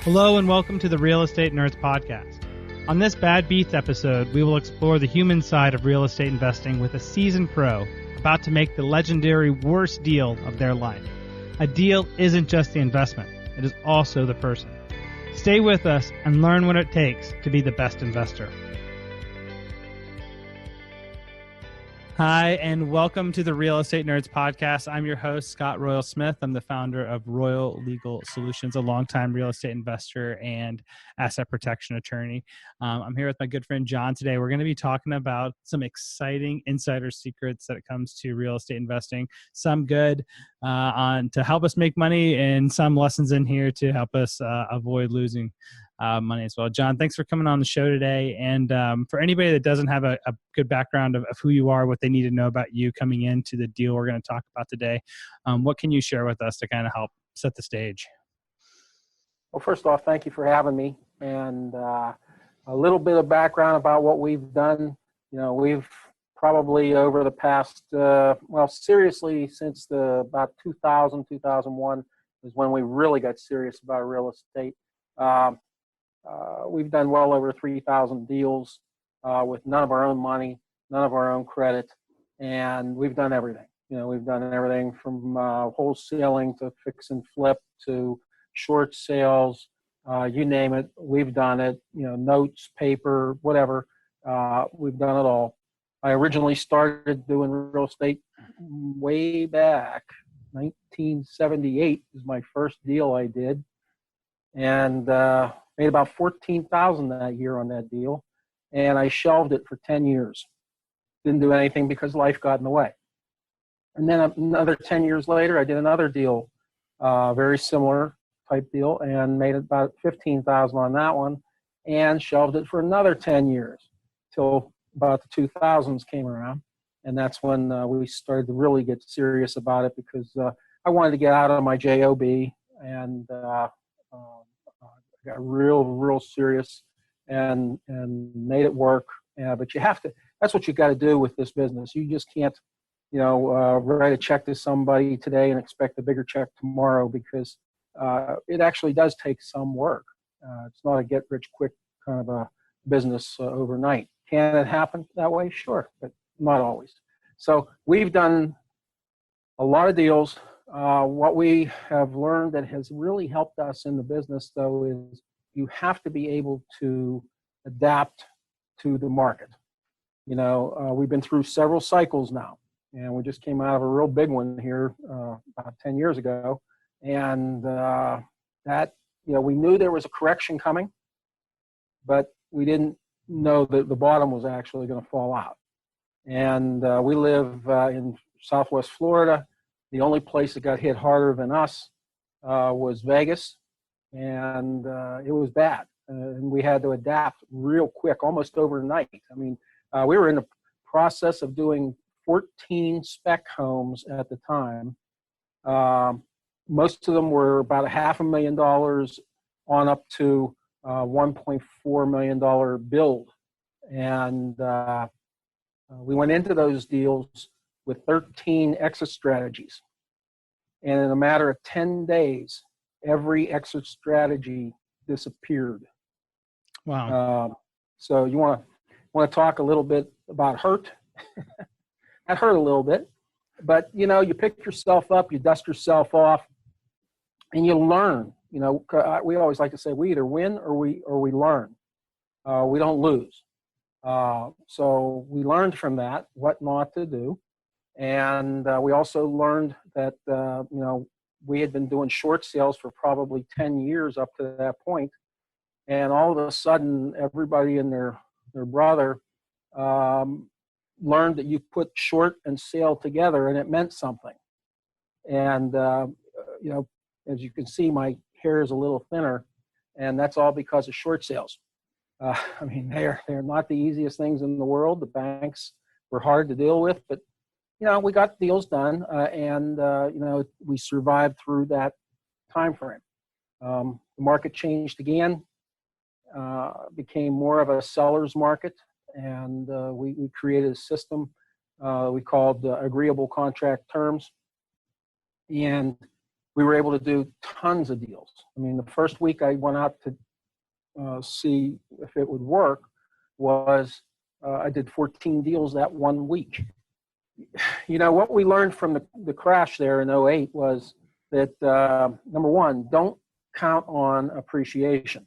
Hello and welcome to the Real Estate Nerds Podcast. On this Bad Beats episode, we will explore the human side of real estate investing with a seasoned pro about to make the legendary worst deal of their life. A deal isn't just the investment, it is also the person. Stay with us and learn what it takes to be the best investor. Hi, and welcome to the Real Estate Nerds Podcast. I'm your host, Scott Royal Smith. I'm the founder of Royal Legal Solutions, a longtime real estate investor and asset protection attorney. I'm here with my good friend John today. We're going to be talking about some exciting insider secrets that it comes to real estate investing. Some good to help us make money, and some lessons in here to help us avoid losing money as well. John, thanks for coming on the show today. And for anybody that doesn't have a good background of who you are, what they need to know about you coming into the deal we're going to talk about today, what can you share with us to kind of help set the stage? Well, first off, thank you for having me. And a little bit of background about what we've done. You know, we've probably over the past, seriously since about 2000, 2001 is when we really got serious about real estate. We've done well over 3,000 deals with none of our own money, none of our own credit, and we've done everything. You know, we've done everything from wholesaling to fix and flip to short sales, you name it, we've done it. You know, notes, paper, whatever, we've done it all. I originally started doing real estate way back. 1978 is my first deal I did, and made about $14,000 that year on that deal, and I shelved it for 10 years. Didn't do anything because life got in the way. And then another 10 years later, I did another deal, very similar type deal, and made about $15,000 on that one, and shelved it for another 10 years till about the 2000s came around, and that's when we started to really get serious about it because I wanted to get out of my job and got real serious and made it work. But you have to, that's what you got to do with this business. You just can't, write a check to somebody today and expect a bigger check tomorrow because it actually does take some work. It's not a get rich quick kind of a business overnight. Can it happen that way? Sure, but not always. So we've done a lot of deals. What we have learned that has really helped us in the business, though, is you have to be able to adapt to the market. You know, we've been through several cycles now, and we just came out of a real big one here about 10 years ago. And that, we knew there was a correction coming, but we didn't know that the bottom was actually going to fall out. And we live in Southwest Florida. The only place that got hit harder than us was Vegas, and it was bad. And we had to adapt real quick, almost overnight. I mean, we were in the process of doing 14 spec homes at the time. Most of them were about $500,000 on up to $1.4 million build. And we went into those deals with 13 exit strategies. And in a matter of 10 days, every exit strategy disappeared. Wow. So you want to talk a little bit about hurt? That hurt a little bit. But, you pick yourself up, you dust yourself off, and you learn. We always like to say we either win or we learn. We don't lose. So we learned from that what not to do. And we also learned that, we had been doing short sales for probably 10 years up to that point. And all of a sudden, everybody and their brother learned that you put short and sale together and it meant something. And, as you can see, my hair is a little thinner, and that's all because of short sales. They're not the easiest things in the world. The banks were hard to deal with, but we got deals done, and we survived through that time frame. The market changed again, became more of a seller's market, and we created a system we called agreeable contract terms. And we were able to do tons of deals. I mean, the first week I went out to see if it would work was I did 14 deals that one week. You know, what we learned from the crash there in '08 was that, number one, don't count on appreciation.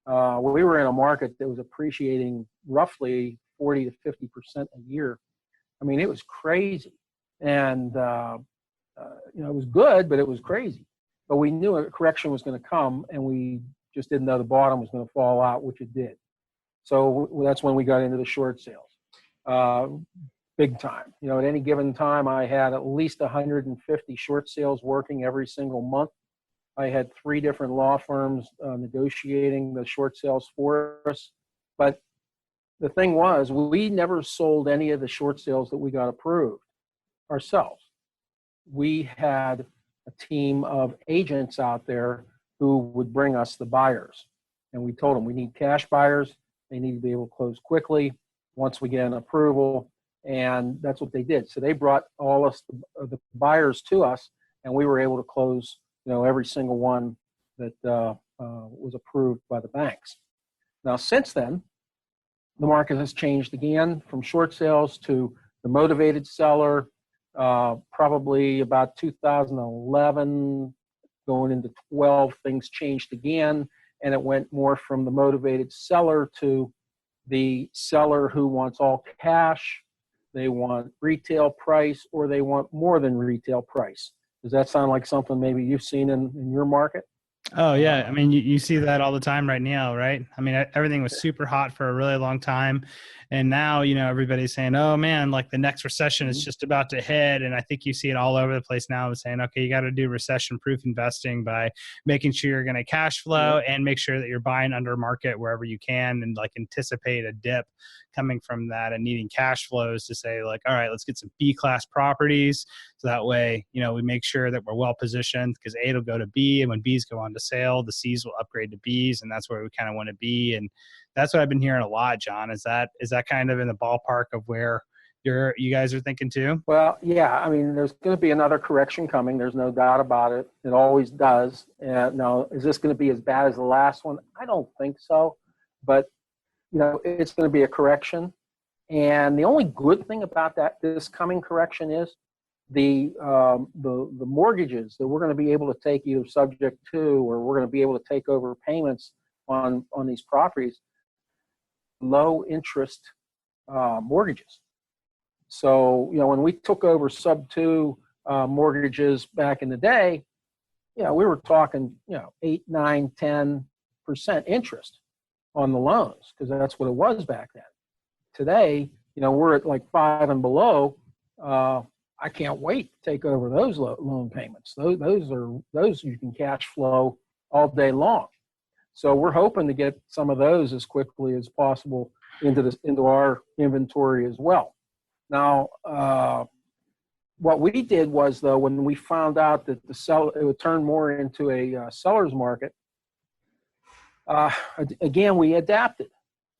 We were in a market that was appreciating roughly 40 to 50% a year. I mean, it was crazy. And, you know, it was good, but it was crazy. But we knew a correction was going to come, and we just didn't know the bottom was going to fall out, which it did. So that's when we got into the short sales, big time. You know, at any given time, I had at least 150 short sales working every single month. I had 3 different law firms negotiating the short sales for us. But the thing was, we never sold any of the short sales that we got approved ourselves. We had a team of agents out there who would bring us the buyers. And we told them we need cash buyers. They need to be able to close quickly once we get an approval. And that's what they did. So they brought all of the buyers to us, and we were able to close, you know, every single one that was approved by the banks. Now, since then, the market has changed again from short sales to the motivated seller. Probably about 2011, going into 12, things changed again, and it went more from the motivated seller to the seller who wants all cash. They want retail price, or they want more than retail price. Does that sound like something maybe you've seen in your market? Oh yeah. I mean, you see that all the time right now, right? I mean, everything was super hot for a really long time. And now, you know, everybody's saying, oh man, like the next recession is just about to hit. And I think you see it all over the place now, saying, okay, you got to do recession proof investing by making sure you're going to cash flow and make sure that you're buying under market wherever you can, and like anticipate a dip coming from that, and needing cash flows to say like, all right, let's get some B-class properties. So that way, you know, we make sure that we're well positioned, because A will go to B, and when B's go on to sale, the C's will upgrade to B's, and that's where we kind of want to be. And that's what I've been hearing a lot, John. Is that kind of in the ballpark of where you guys are thinking too? Well, yeah. I mean, there's going to be another correction coming. There's no doubt about it. It always does. Now, is this going to be as bad as the last one? I don't think so. But, you know, it's going to be a correction. And the only good thing about this coming correction is the mortgages that we're going to be able to take either subject to, or we're going to be able to take over payments on these properties, low interest mortgages. So, you know, when we took over sub 2 mortgages back in the day, you know, we were talking, you know, 8, 9, 10% interest on the loans, because that's what it was back then. Today, you know, we're at like 5 and below. I can't wait to take over those loan payments. Those you can cash flow all day long. So we're hoping to get some of those as quickly as possible into our inventory as well. Now, what we did was, though, when we found out that it would turn more into a seller's market, again, we adapted,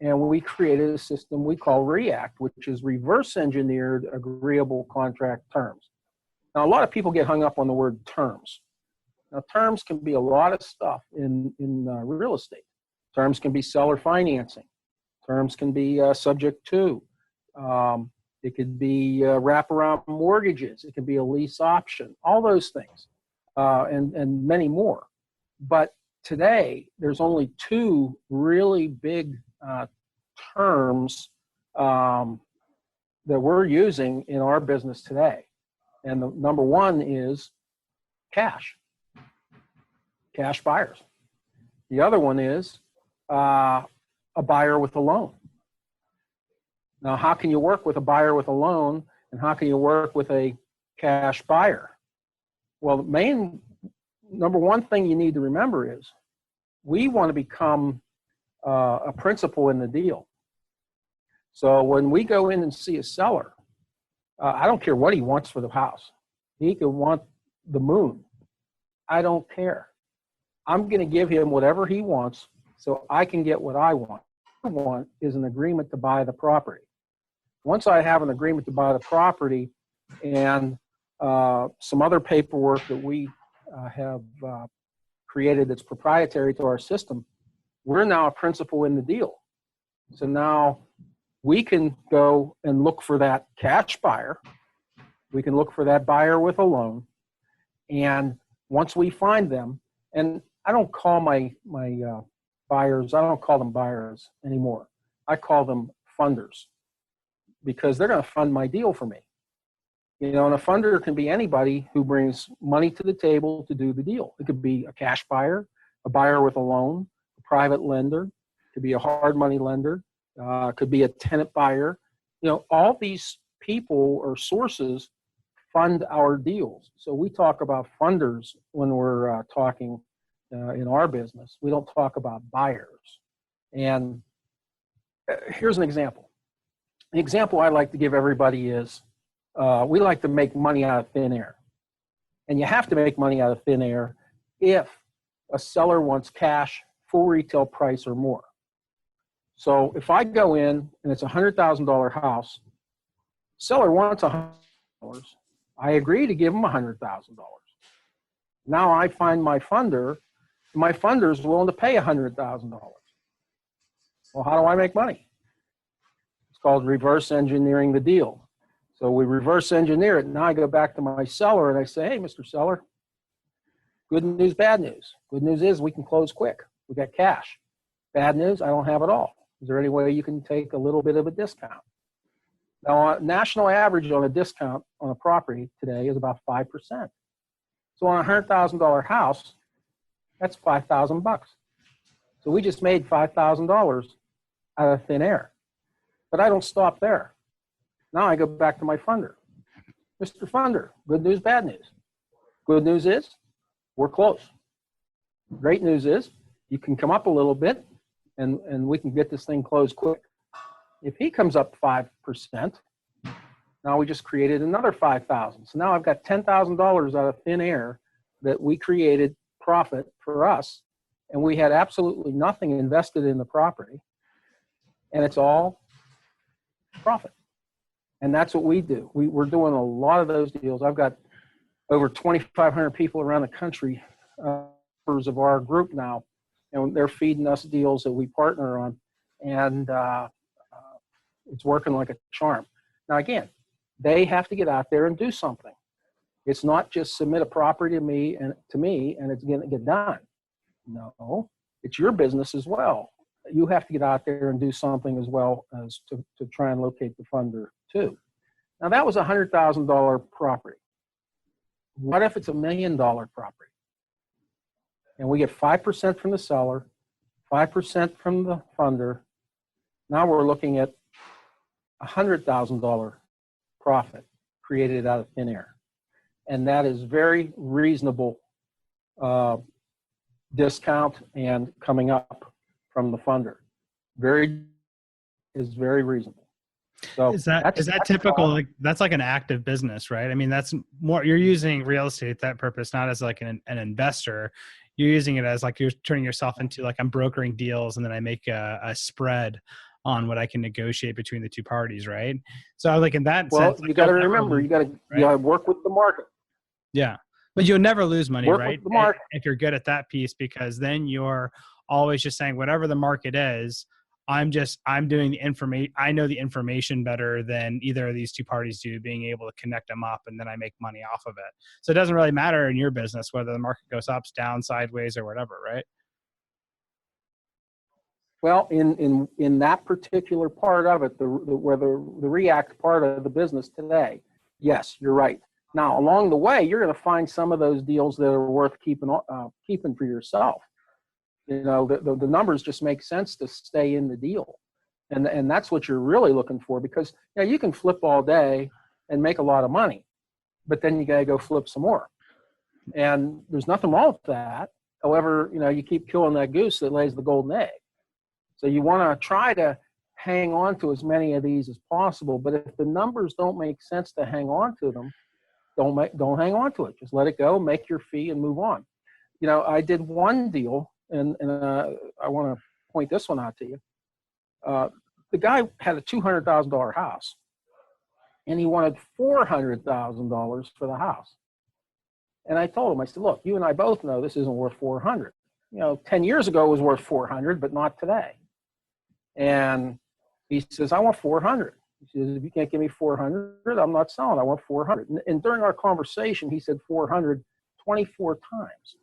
and we created a system we call REACT, which is reverse engineered agreeable contract terms. Now, a lot of people get hung up on the word terms. Now, terms can be a lot of stuff in real estate. Terms can be seller financing. Terms can be subject to. It could be wraparound mortgages. It could be a lease option. All those things, and many more. But today, there's only 2 really big terms that we're using in our business today. And the number one is cash buyers. The other one is a buyer with a loan. Now, how can you work with a buyer with a loan, and how can you work with a cash buyer? Well, the main number one thing you need to remember is we want to become a principal in the deal. So when we go in and see a seller, I don't care what he wants for the house. He could want the moon. I don't care. I'm going to give him whatever he wants so I can get what I want. What I want is an agreement to buy the property. Once I have an agreement to buy the property and some other paperwork that we have created that's proprietary to our system, we're now a principal in the deal. So now we can go and look for that cash buyer. We can look for that buyer with a loan. And once we find them, and I don't call my buyers, I don't call them buyers anymore. I call them funders, because they're going to fund my deal for me. You know, and a funder can be anybody who brings money to the table to do the deal. It could be a cash buyer, a buyer with a loan, a private lender, it could be a hard money lender, could be a tenant buyer. You know, all these people or sources fund our deals. So we talk about funders when we're talking in our business. We don't talk about buyers. And here's an example. The example I like to give everybody is we like to make money out of thin air. And you have to make money out of thin air if a seller wants cash, full retail price or more. So if I go in and it's a $100,000 house, seller wants $100,000, I agree to give him $100,000. Now I find my funder, and my funder is willing to pay $100,000. Well, how do I make money? It's called reverse engineering the deal. So we reverse engineer it. Now I go back to my seller and I say, hey, Mr. Seller, good news, bad news. Good news is we can close quick. We got cash. Bad news, I don't have it all. Is there any way you can take a little bit of a discount? Now, national average on a discount on a property today is about 5%. So on a $100,000 house, that's $5,000. So we just made $5,000 out of thin air. But I don't stop there. Now I go back to my funder. Mr. Funder, good news, bad news. Good news is we're close. Great news is you can come up a little bit and we can get this thing closed quick. If he comes up 5%, now we just created another 5,000. So now I've got $10,000 out of thin air that we created profit for us, and we had absolutely nothing invested in the property, and it's all profit. And that's what we do. We're doing a lot of those deals. I've got over 2,500 people around the country, members of our group now, and they're feeding us deals that we partner on, and it's working like a charm. Now, again, they have to get out there and do something. It's not just submit a property to me and it's going to get done. No, it's your business as well. You have to get out there and do something as well as to try and locate the funder too. Now, that was a $100,000 property. What if it's $1 million property? And we get 5% from the seller, 5% from the funder. Now we're looking at $100,000 profit created out of thin air. And that is very reasonable discount and coming up from the funder. Very reasonable. So is that typical? Like that's like an active business, right? I mean, that's more, you're using real estate for that purpose, not as like an investor. You're using it as like you're turning yourself into like I'm brokering deals and then I make a spread on what I can negotiate between the two parties, right? So like in that sense, you got to remember, you got to work with the market. Yeah, but you'll never lose money, work right? With the market. If you're good at that piece, because then you're always just saying whatever the market is, I'm doing the information. I know the information better than either of these two parties do, being able to connect them up, and then I make money off of it. So it doesn't really matter in your business whether the market goes up, down, sideways, or whatever, right? Well, in that particular part of it, the react part of the business today, yes, you're right. Now, along the way, you're going to find some of those deals that are worth keeping for yourself. You know, the numbers just make sense to stay in the deal, and that's what you're really looking for, because you can flip all day and make a lot of money, but then you got to go flip some more, and there's nothing wrong with that. However, you keep killing that goose that lays the golden egg. So you want to try to hang on to as many of these as possible, but if the numbers don't make sense to hang on to them, don't hang on to it. Just let it go, make your fee, and move on. I did one deal, and I want to point this one out to you. The guy had a $200,000 house, and he wanted $400,000 for the house. And I told him, I said, look, you and I both know this isn't worth 400. 10 years ago it was worth 400, but not today. And he says, I want 400. He says, if you can't give me 400, I'm not selling. I want 400. And during our conversation, he said 400 24 times.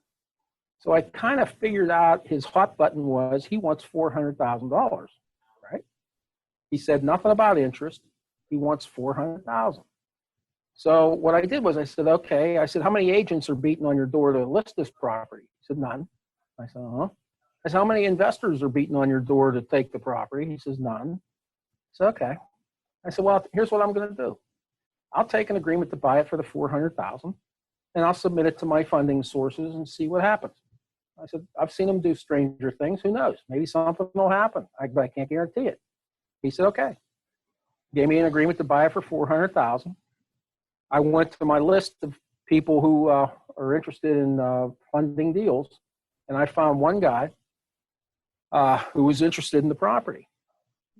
So I kind of figured out his hot button was he wants $400,000, right? He said nothing about interest. He wants 400,000. So what I did was I said, okay. I said, how many agents are beating on your door to list this property? He said, none. I said, uh-huh. I said, how many investors are beating on your door to take the property? He says, none. I said, okay. I said, well, here's what I'm going to do. I'll take an agreement to buy it for the 400,000, and I'll submit it to my funding sources and see what happens. I said, I've seen them do stranger things. Who knows? Maybe something will happen, but I can't guarantee it. He said, okay. Gave me an agreement to buy it for 400,000. I went to my list of people who are interested in funding deals, and I found one guy who was interested in the property.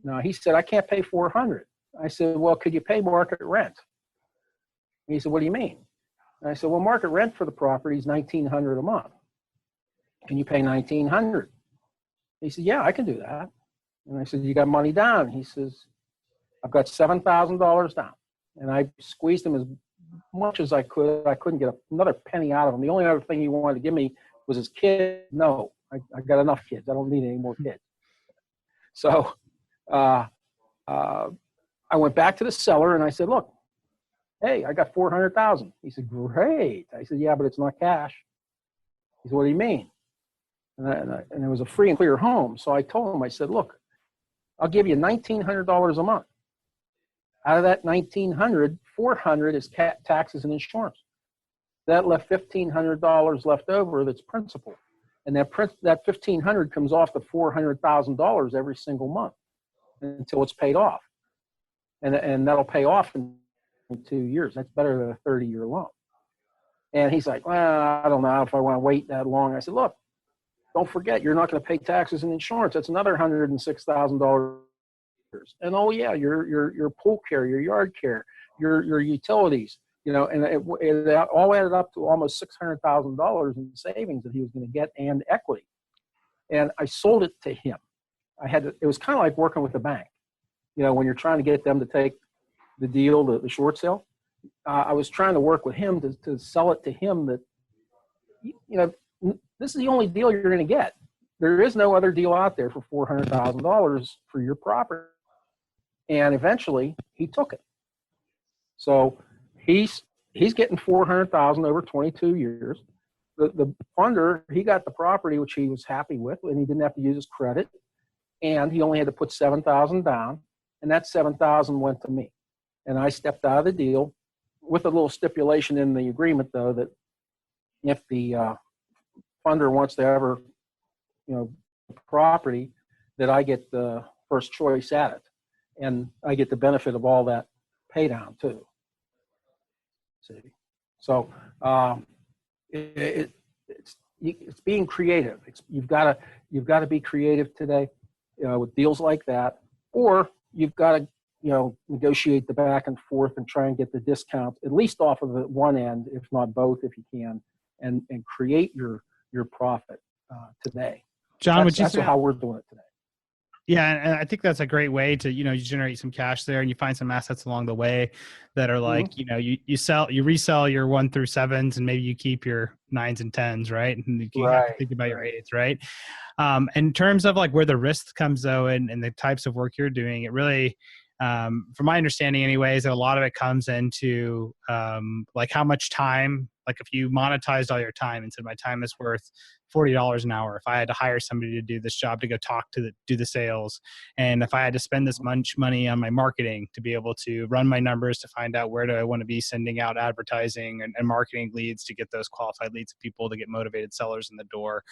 Now, he said, I can't pay 400. I said, well, could you pay market rent? And he said, what do you mean? And I said, well, market rent for the property is $1,900 a month. Can you pay $1,900? He said, yeah, I can do that. And I said, you got money down? He says, I've got $7,000 down. And I squeezed him as much as I could. I couldn't get another penny out of him. The only other thing he wanted to give me was his kid. No, I got enough kids. I don't need any more kids. So I went back to the seller and I said, look, hey, I got 400,000. He said, great. I said, yeah, but it's not cash. He said, what do you mean? And it was a free and clear home. So I told him, I said, look, I'll give you $1,900 a month. Out of that $1,900, $400 is taxes and insurance. That left $1,500 left over that's principal. And that $1,500 comes off the $400,000 every single month until it's paid off. And that'll pay off in 2 years. That's better than a 30-year loan. And he's like, well, I don't know if I want to wait that long. I said, look, don't forget, you're not going to pay taxes and insurance. That's another $106,000. And oh yeah, your pool care, your yard care, your utilities, and it all added up to almost $600,000 in savings that he was going to get and equity. And I sold it to him. It was kind of like working with the bank, when you're trying to get them to take the deal, the short sale. I was trying to work with him to sell it to him that, this is the only deal you're going to get. There is no other deal out there for $400,000 for your property. And eventually he took it. So he's getting $400,000 over 22 years. The funder, he got the property, which he was happy with, and he didn't have to use his credit. And he only had to put $7,000 down, and that $7,000 went to me. And I stepped out of the deal with a little stipulation in the agreement, though, that if the funder wants to ever, property, that I get the first choice at it. And I get the benefit of all that pay down too. See, so it's being creative. You've got to be creative today, with deals like that, or you've got to negotiate the back and forth and try and get the discount at least off of the one end, if not both, if you can, and create your profit today. John, would you say how we're doing it today? Yeah, and I think that's a great way to, you generate some cash there, and you find some assets along the way that are like, you resell your 1 through 7s, and maybe you keep your 9s and 10s, right? And you have to think about your 8s, right? In terms of like where the risk comes though, and the types of work you're doing, it really, from my understanding anyways, a lot of it comes into like how much time, like if you monetized all your time and said my time is worth $40 an hour, if I had to hire somebody to do this job, to go do the sales, and if I had to spend this much money on my marketing to be able to run my numbers to find out where do I want to be sending out advertising and marketing leads to get those qualified leads of people to get motivated sellers in the door,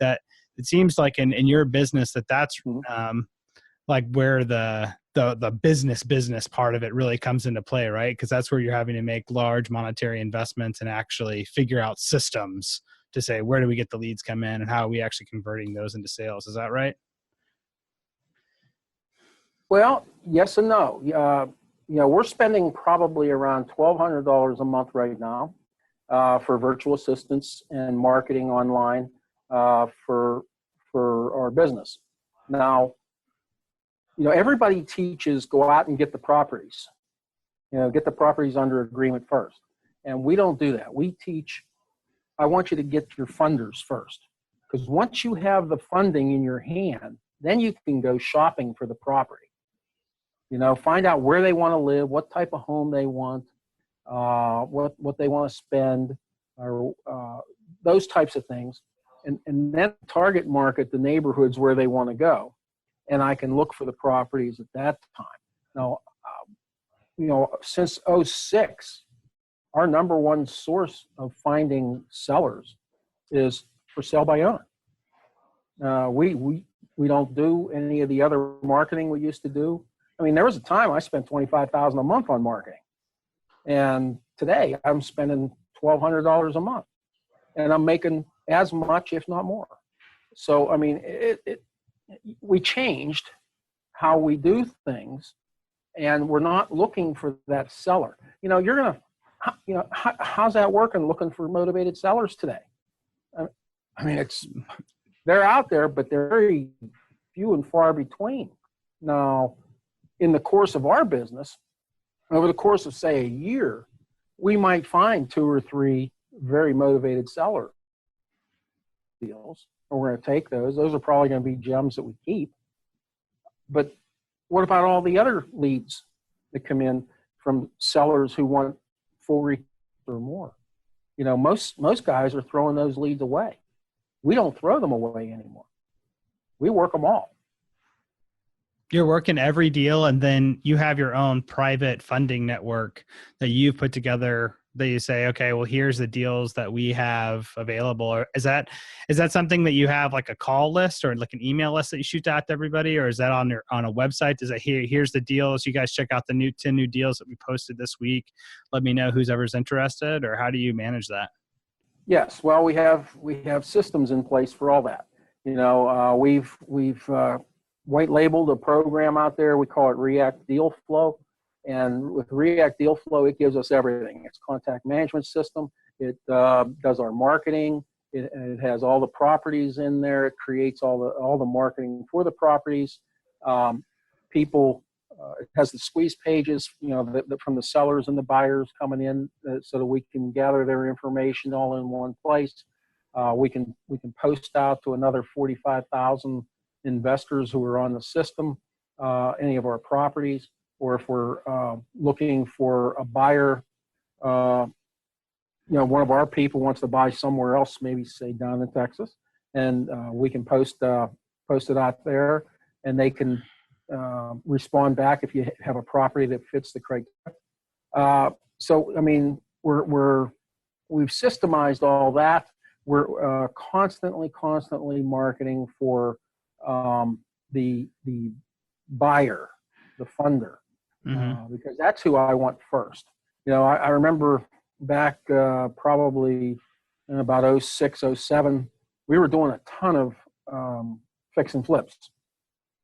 that it seems like in your business that's like where the business part of it really comes into play, right? Because that's where you're having to make large monetary investments and actually figure out systems to say, where do we get the leads come in and how are we actually converting those into sales? Is that right? Well, yes and no. We're spending probably around $1,200 a month right now. for virtual assistants and marketing online for our business. Now, everybody teaches go out and get the properties. Get the properties under agreement first. And we don't do that. We teach, I want you to get your funders first. Because once you have the funding in your hand, then you can go shopping for the property. Find out where they want to live, what type of home they want, what they want to spend, or those types of things. And then target market the neighborhoods where they want to go. And I can look for the properties at that time. Now, since '06, our number one source of finding sellers is for sale by owner. We don't do any of the other marketing we used to do. I mean, there was a time I spent $25,000 a month on marketing, and today I'm spending $1,200 a month, and I'm making as much, if not more. So, I mean, we changed how we do things, and we're not looking for that seller. How's that working? Looking for motivated sellers today? I mean, they're out there, but they're very few and far between. Now, in the course of our business, over the course of, say, a year, we might find 2 or 3 very motivated seller deals, and we're going to take those. Those are probably going to be gems that we keep. But what about all the other leads that come in from sellers who want full return or more? Most guys are throwing those leads away. We don't throw them away anymore. We work them all. You're working every deal, and then you have your own private funding network that you've put together that you say, okay, well, here's the deals that we have available. Or is that something that you have like a call list or like an email list that you shoot out to everybody? Or is that on a website? Is it here's the deals. You guys check out the 10 new deals that we posted this week. Let me know who's ever's interested, or how do you manage that? Yes. Well, we have systems in place for all that. We've white labeled a program out there. We call it React Deal Flow. And with React Deal Flow, it gives us everything. It's contact management system. It does our marketing. It has all the properties in there. It creates all the marketing for the properties. It has the squeeze pages, from the sellers and the buyers coming in, so that we can gather their information all in one place. We can post out to another 45,000 investors who are on the system, any of our properties. Or if we're looking for a buyer, one of our people wants to buy somewhere else, maybe say down in Texas, and we can post it out there, and they can respond back if you have a property that fits the criteria. So, I mean, we've systemized all that. We're constantly marketing for the buyer, the funder. Because that's who I want first. I remember back probably in about '06, '07, we were doing a ton of fix and flips.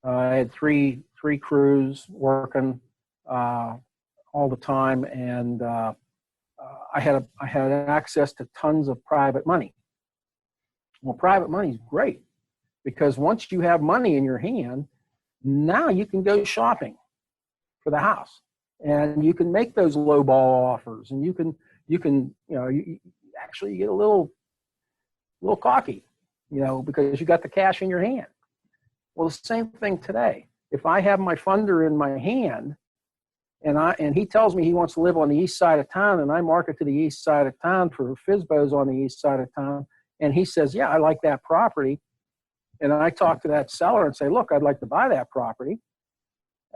I had three crews working all the time, and I had access to tons of private money. Well, private money is great because once you have money in your hand, now you can go shopping for the house, and you can make those low ball offers, and you actually get a little cocky, because you got the cash in your hand. Well, the same thing today. If I have my funder in my hand, and he tells me he wants to live on the east side of town, and I market to the east side of town for FSBOs on the east side of town, and he says, yeah, I like that property, and I talk to that seller and say, look, I'd like to buy that property,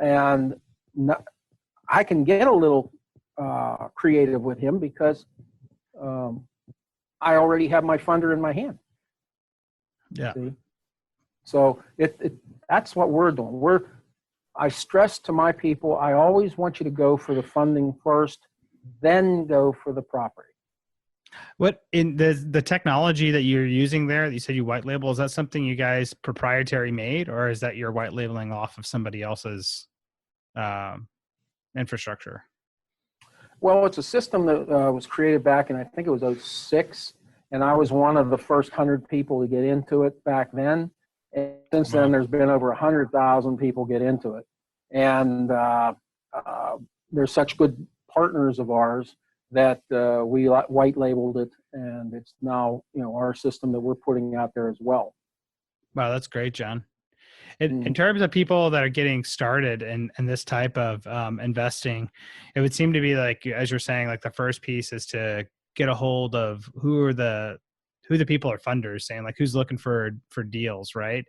and I can get a little creative with him because I already have my funder in my hand. Yeah. See? So that's what we're doing. I stress to my people, I always want you to go for the funding first, then go for the property. What in the technology that you're using there that you said you white label, is that something you guys proprietary made, or is that you're white labeling off of somebody else's infrastructure? Well, it's a system that was created back in, I think it was '06, and I was one of the first 100 people to get into it back then. And since then, Wow. there's been over 100,000 people get into it. And they're such good partners of ours that we white labeled it, and it's now, our system that we're putting out there as well. Wow, that's great, John. In terms of people that are getting started in this type of investing, it would seem to be like, as you're saying, like the first piece is to get a hold of who the people are funders, saying like who's looking for deals, right?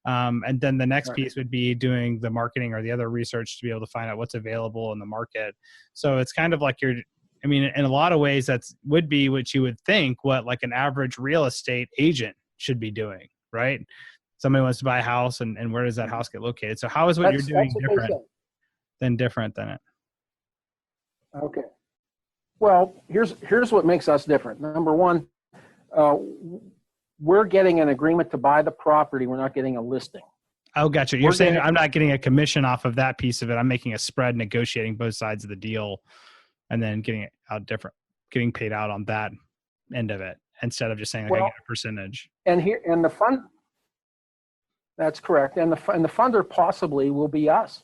And then the next Right. piece would be doing the marketing or the other research to be able to find out what's available in the market. So it's kind of like I mean, in a lot of ways, would be what you would think what like an average real estate agent should be doing, right? Somebody wants to buy a house, and where does that house get located? So how is what you're doing That's what different than it? Okay. Well, here's what makes us different. Number one, we're getting an agreement to buy the property. We're not getting a listing. Oh, gotcha. You're saying I'm not getting a commission off of that piece of it. I'm making a spread, negotiating both sides of the deal, and then getting paid out on that end of it instead of just saying like I get a percentage. And the fund. That's correct. And the funder possibly will be us.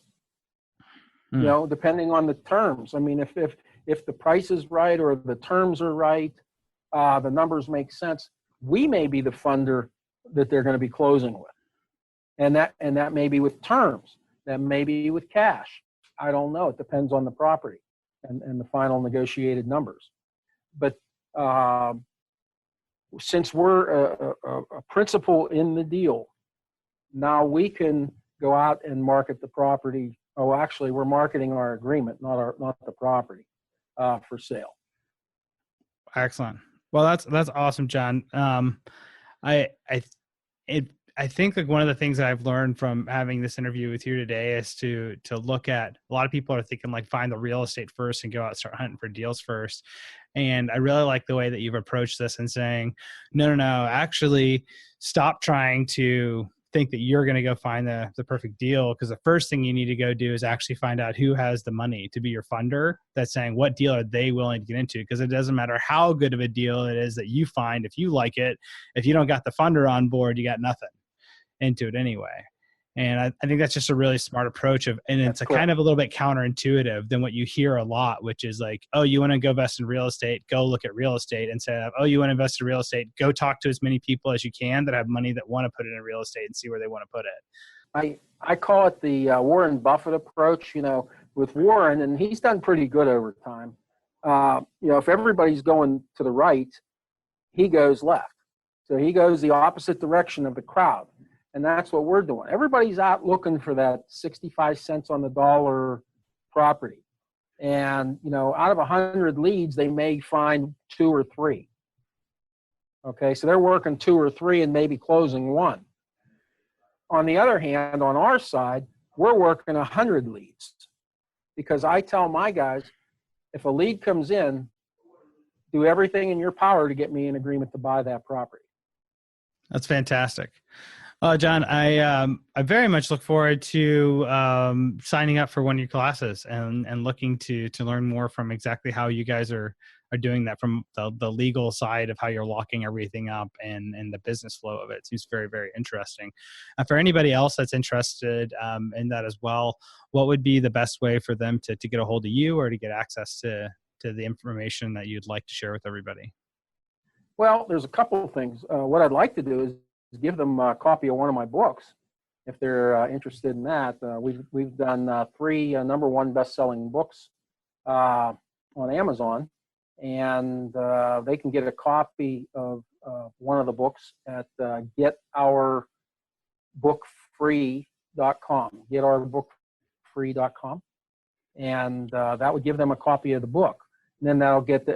Depending on the terms. I mean, if the price is right or the terms are right, the numbers make sense, we may be the funder that they're going to be closing with. And that may be with terms. That may be with cash. I don't know. It depends on the property and the final negotiated numbers. But since we're a principal in the deal, now we can go out and market the property. Oh, actually, we're marketing our agreement, not the property, for sale. Excellent. Well, that's awesome, John. I think like one of the things that I've learned from having this interview with you today is to look at, a lot of people are thinking like find the real estate first and go out and start hunting for deals first. And I really like the way that you've approached this and saying, no, actually stop trying to think that you're going to go find the perfect deal, because the first thing you need to go do is actually find out who has the money to be your funder, that's saying what deal are they willing to get into, because it doesn't matter how good of a deal it is that you find. If you like it, if you don't got the funder on board, you got nothing into it anyway. And I think that's just a really smart approach and it's kind of a little bit counterintuitive than what you hear a lot, which is like, oh, you want to go invest in real estate, go look at real estate, instead of, oh, you want to invest in real estate, go talk to as many people as you can that have money that want to put it in real estate and see where they want to put it. I call it the Warren Buffett approach, with Warren, and he's done pretty good over time. If everybody's going to the right, he goes left. So he goes the opposite direction of the crowd. And that's what we're doing. Everybody's out looking for that 65 cents on the dollar property. And, out of 100 leads, they may find 2 or 3. Okay, so they're working 2 or 3 and maybe closing 1. On the other hand, on our side, we're working 100 leads. Because I tell my guys, if a lead comes in, do everything in your power to get me an agreement to buy that property. That's fantastic. John, I very much look forward to signing up for one of your classes and looking to learn more from exactly how you guys are doing that, from the legal side of how you're locking everything up and the business flow of it. It seems very, very interesting. For anybody else that's interested in that as well, what would be the best way for them to get a hold of you or to get access to the information that you'd like to share with everybody? Well, there's a couple of things. What I'd like to do is give them a copy of one of my books if they're interested in that. We've done 3 number 1 best-selling books on Amazon, and they can get a copy of one of the books at getourbookfree.com, getourbookfree.com, and that would give them a copy of the book. And then that'll get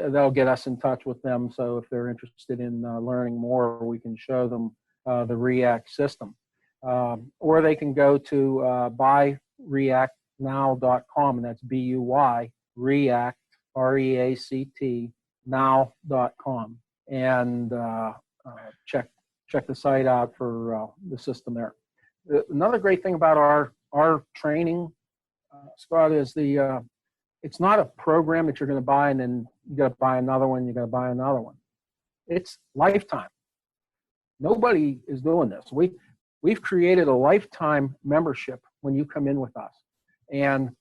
us in touch with them. So if they're interested in learning more, we can show them the REACT system. Or they can go to buyreactnow.com, and that's BUY, React, REACT, now.com, and check the site out for the system there. Another great thing about our training, Scott, is it's not a program that you're going to buy and then you got to buy another one. You got to buy another one. It's lifetime. Nobody is doing this. We've created a lifetime membership when you come in with us, and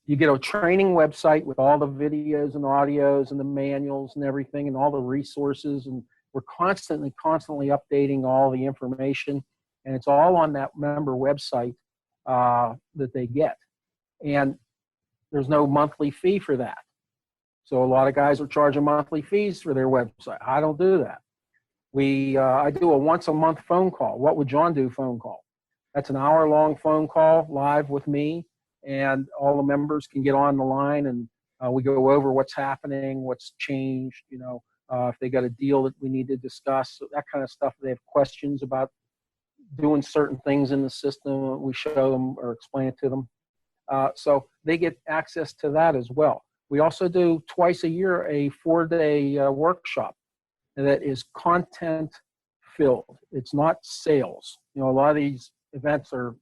you get a training website with all the videos and audios and the manuals and everything and all the resources, and we're constantly updating all the information, and it's all on that member website that they get, and there's no monthly fee for that. So a lot of guys are charging monthly fees for their website. I don't do that. I do a once a month phone call. What would John do phone call? That's an hour-long phone call live with me, and all the members can get on the line, and we go over what's happening, what's changed, if they got a deal that we need to discuss, so that kind of stuff. If they have questions about doing certain things in the system, we show them or explain it to them. So they get access to that as well. We also do twice a year a 4-day workshop that is content filled. It's not sales. A lot of these events are,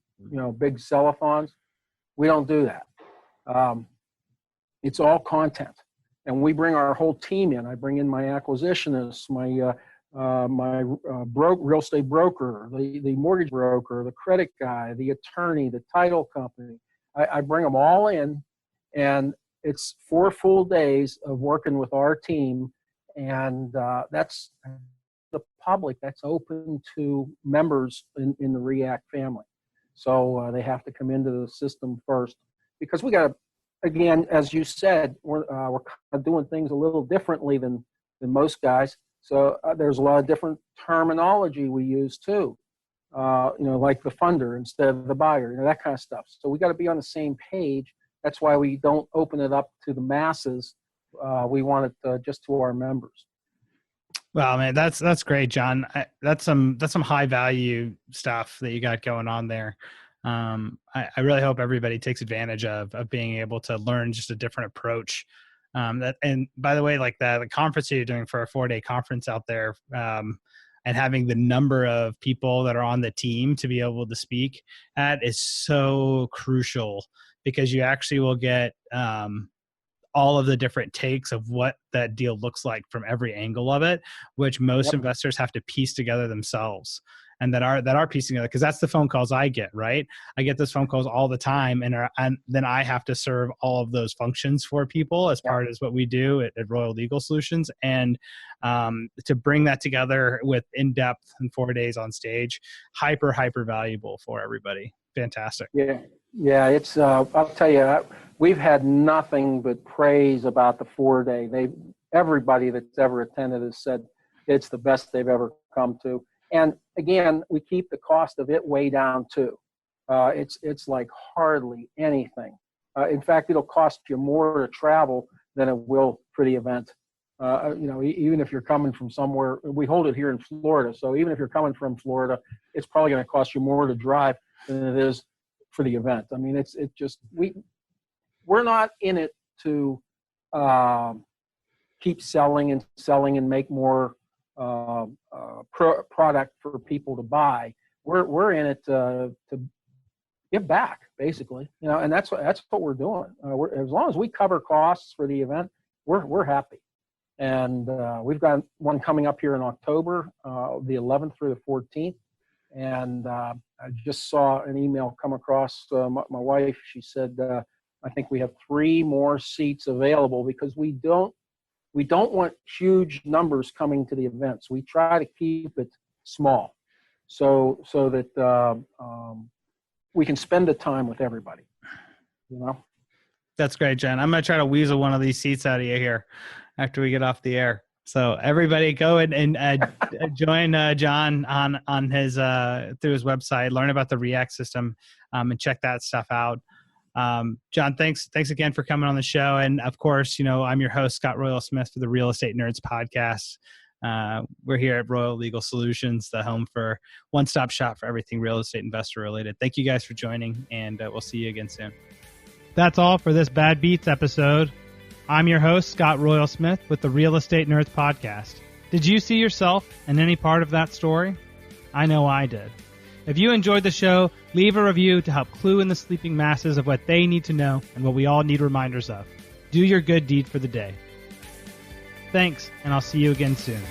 big sell-a-thons. We don't do that. It's all content. And we bring our whole team in. I bring in my acquisitionists, my real estate broker, the mortgage broker, the credit guy, the attorney, the title company. I bring them all in, and it's 4 full days of working with our team, and that's the public. That's open to members in the REACT family. So they have to come into the system first, because we got to, again, as you said, we're kind of doing things a little differently than most guys. So there's a lot of different terminology we use too, like the funder instead of the buyer, that kind of stuff. So we got to be on the same page. That's why we don't open it up to the masses. We want it just to our members. Well, man, that's great, John. That's some high value stuff that you got going on there. I really hope everybody takes advantage of being able to learn just a different approach. And by the way, like the conference that you're doing for a 4-day conference out there, and having the number of people that are on the team to be able to speak at is so crucial, because you actually will get all of the different takes of what that deal looks like from every angle of it, which most investors have to piece together themselves, and that are piecing together, because that's the phone calls I get, right? I get those phone calls all the time, and then I have to serve all of those functions for people as part of what we do at Royal Legal Solutions. And to bring that together with in-depth and 4 days on stage, hyper valuable for everybody. Fantastic. Yeah, it's, I'll tell you, we've had nothing but praise about the 4-day. Everybody that's ever attended has said it's the best they've ever come to. And again, we keep the cost of it way down too. It's like hardly anything. In fact, it'll cost you more to travel than it will for the event. Even if you're coming from somewhere, we hold it here in Florida. So even if you're coming from Florida, it's probably going to cost you more to drive than it is for the event. I mean, we're not in it to keep selling and make more product for people to buy. We're in it to give back, basically. And that's what we're doing. As long as we cover costs for the event, we're happy. And we've got one coming up here in October, the 11th through the 14th. And I just saw an email come across my wife. She said, I think we have 3 more seats available, because we don't want huge numbers coming to the events. We try to keep it small so that we can spend the time with everybody, That's great, Jen. I'm going to try to weasel one of these seats out of you here after we get off the air. So everybody go and join John on his through his website, learn about the REACT system, and check that stuff out. John, thanks again for coming on the show. And of course, I'm your host, Scott Royal Smith, for the Real Estate Nerds podcast. We're here at Royal Legal Solutions, the home for one-stop shop for everything real estate investor related. Thank you guys for joining, and we'll see you again soon. That's all for this Bad Beats episode. I'm your host, Scott Royal Smith, with the Real Estate Nerds podcast. Did you see yourself in any part of that story? I know I did. If you enjoyed the show, leave a review to help clue in the sleeping masses of what they need to know and what we all need reminders of. Do your good deed for the day. Thanks, and I'll see you again soon.